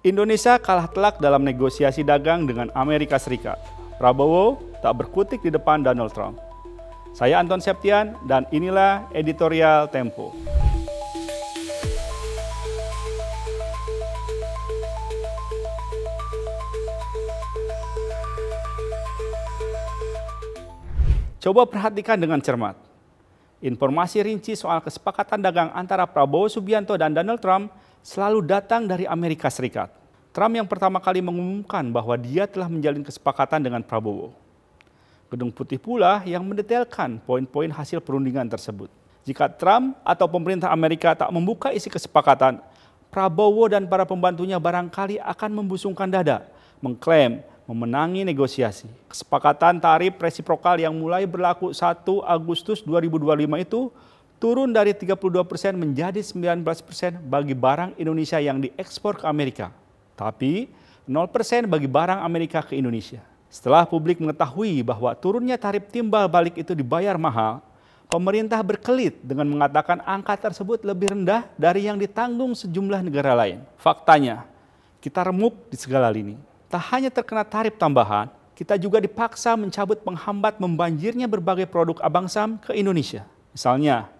Indonesia kalah telak dalam negosiasi dagang dengan Amerika Serikat. Prabowo tak berkutik di depan Donald Trump. Saya Anton Septian dan inilah editorial Tempo. Coba perhatikan dengan cermat. Informasi rinci soal kesepakatan dagang antara Prabowo Subianto dan Donald Trump selalu datang dari Amerika Serikat. Trump yang pertama kali mengumumkan bahwa dia telah menjalin kesepakatan dengan Prabowo. Gedung Putih pula yang mendetailkan poin-poin hasil perundingan tersebut. Jika Trump atau pemerintah Amerika tak membuka isi kesepakatan, Prabowo dan para pembantunya barangkali akan membusungkan dada, mengklaim memenangi negosiasi. Kesepakatan tarif resiprokal yang mulai berlaku 1 Agustus 2025 itu turun dari 32% menjadi 19% bagi barang Indonesia yang diekspor ke Amerika. Tapi 0% bagi barang Amerika ke Indonesia. Setelah publik mengetahui bahwa turunnya tarif timbal balik itu dibayar mahal, pemerintah berkelit dengan mengatakan angka tersebut lebih rendah dari yang ditanggung sejumlah negara lain. Faktanya, kita remuk di segala lini. Tak hanya terkena tarif tambahan, kita juga dipaksa mencabut penghambat membanjirnya berbagai produk Abang Sam ke Indonesia. Misalnya,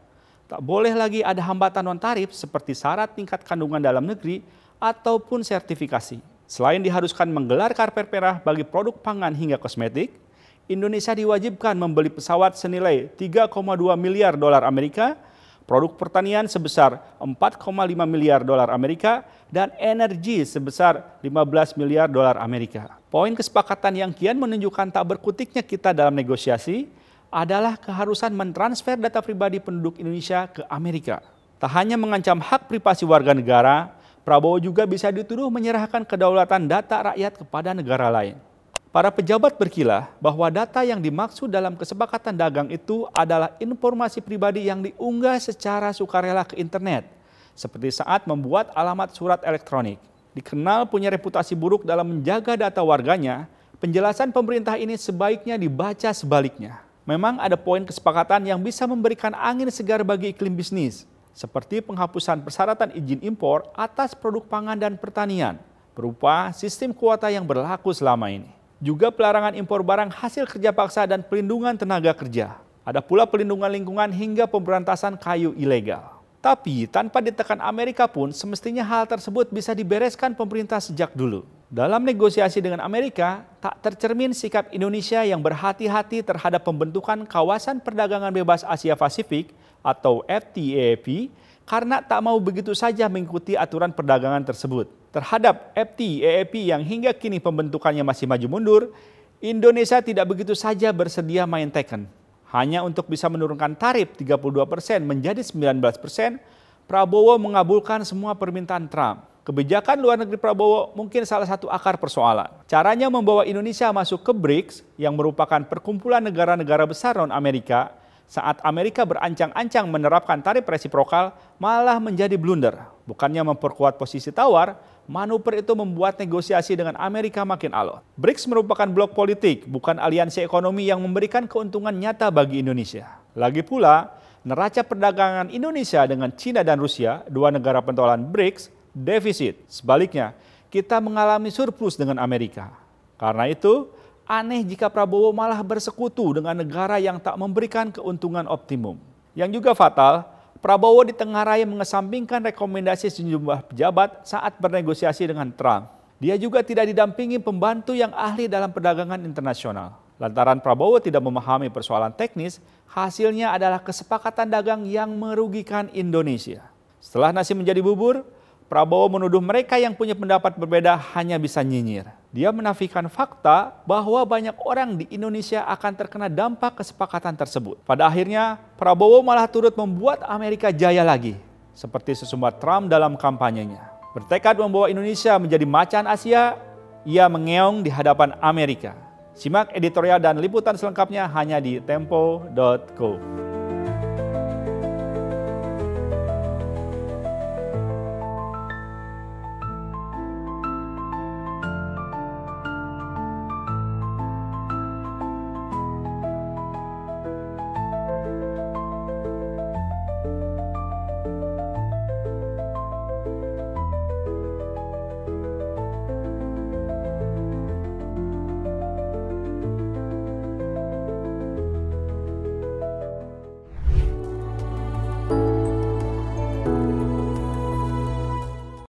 tak boleh lagi ada hambatan non-tarif seperti syarat tingkat kandungan dalam negeri ataupun sertifikasi. Selain diharuskan menggelar karpet merah bagi produk pangan hingga kosmetik, Indonesia diwajibkan membeli pesawat senilai 3,2 miliar dolar Amerika, produk pertanian sebesar 4,5 miliar dolar Amerika, dan energi sebesar 15 miliar dolar Amerika. Poin kesepakatan yang kian menunjukkan tak berkutiknya kita dalam negosiasi adalah keharusan mentransfer data pribadi penduduk Indonesia ke Amerika. Tak hanya mengancam hak privasi warga negara, Prabowo juga bisa dituduh menyerahkan kedaulatan data rakyat kepada negara lain. Para pejabat berkilah bahwa data yang dimaksud dalam kesepakatan dagang itu adalah informasi pribadi yang diunggah secara sukarela ke internet, seperti saat membuat alamat surat elektronik. Dikenal punya reputasi buruk dalam menjaga data warganya, penjelasan pemerintah ini sebaiknya dibaca sebaliknya. Memang ada poin kesepakatan yang bisa memberikan angin segar bagi iklim bisnis, seperti penghapusan persyaratan izin impor atas produk pangan dan pertanian, berupa sistem kuota yang berlaku selama ini. Juga pelarangan impor barang hasil kerja paksa dan pelindungan tenaga kerja. Ada pula pelindungan lingkungan hingga pemberantasan kayu ilegal. Tapi tanpa ditekan Amerika pun semestinya hal tersebut bisa dibereskan pemerintah sejak dulu. Dalam negosiasi dengan Amerika, tak tercermin sikap Indonesia yang berhati-hati terhadap pembentukan kawasan perdagangan bebas Asia Pasifik atau FTAP karena tak mau begitu saja mengikuti aturan perdagangan tersebut. Terhadap FTAP yang hingga kini pembentukannya masih maju mundur, Indonesia tidak begitu saja bersedia main teken. Hanya untuk bisa menurunkan tarif 32% menjadi 19%, Prabowo mengabulkan semua permintaan Trump. Kebijakan luar negeri Prabowo mungkin salah satu akar persoalan. Caranya membawa Indonesia masuk ke BRICS yang merupakan perkumpulan negara-negara besar non-Amerika saat Amerika berancang-ancang menerapkan tarif resiprokal malah menjadi blunder. Bukannya memperkuat posisi tawar, manuver itu membuat negosiasi dengan Amerika makin alot. BRICS merupakan blok politik, bukan aliansi ekonomi yang memberikan keuntungan nyata bagi Indonesia. Lagi pula, neraca perdagangan Indonesia dengan China dan Rusia, dua negara pentolan BRICS, defisit. Sebaliknya, kita mengalami surplus dengan Amerika. Karena itu, aneh jika Prabowo malah bersekutu dengan negara yang tak memberikan keuntungan optimum. Yang juga fatal, Prabowo ditengarai mengesampingkan rekomendasi sejumlah pejabat saat bernegosiasi dengan Trump. Dia juga tidak didampingi pembantu yang ahli dalam perdagangan internasional. Lantaran Prabowo tidak memahami persoalan teknis, hasilnya adalah kesepakatan dagang yang merugikan Indonesia. Setelah nasi menjadi bubur, Prabowo menuduh mereka yang punya pendapat berbeda hanya bisa nyinyir. Dia menafikan fakta bahwa banyak orang di Indonesia akan terkena dampak kesepakatan tersebut. Pada akhirnya, Prabowo malah turut membuat Amerika jaya lagi, seperti sesumbar Trump dalam kampanyenya. Bertekad membawa Indonesia menjadi macan Asia, ia mengeong di hadapan Amerika. Simak editorial dan liputan selengkapnya hanya di tempo.co.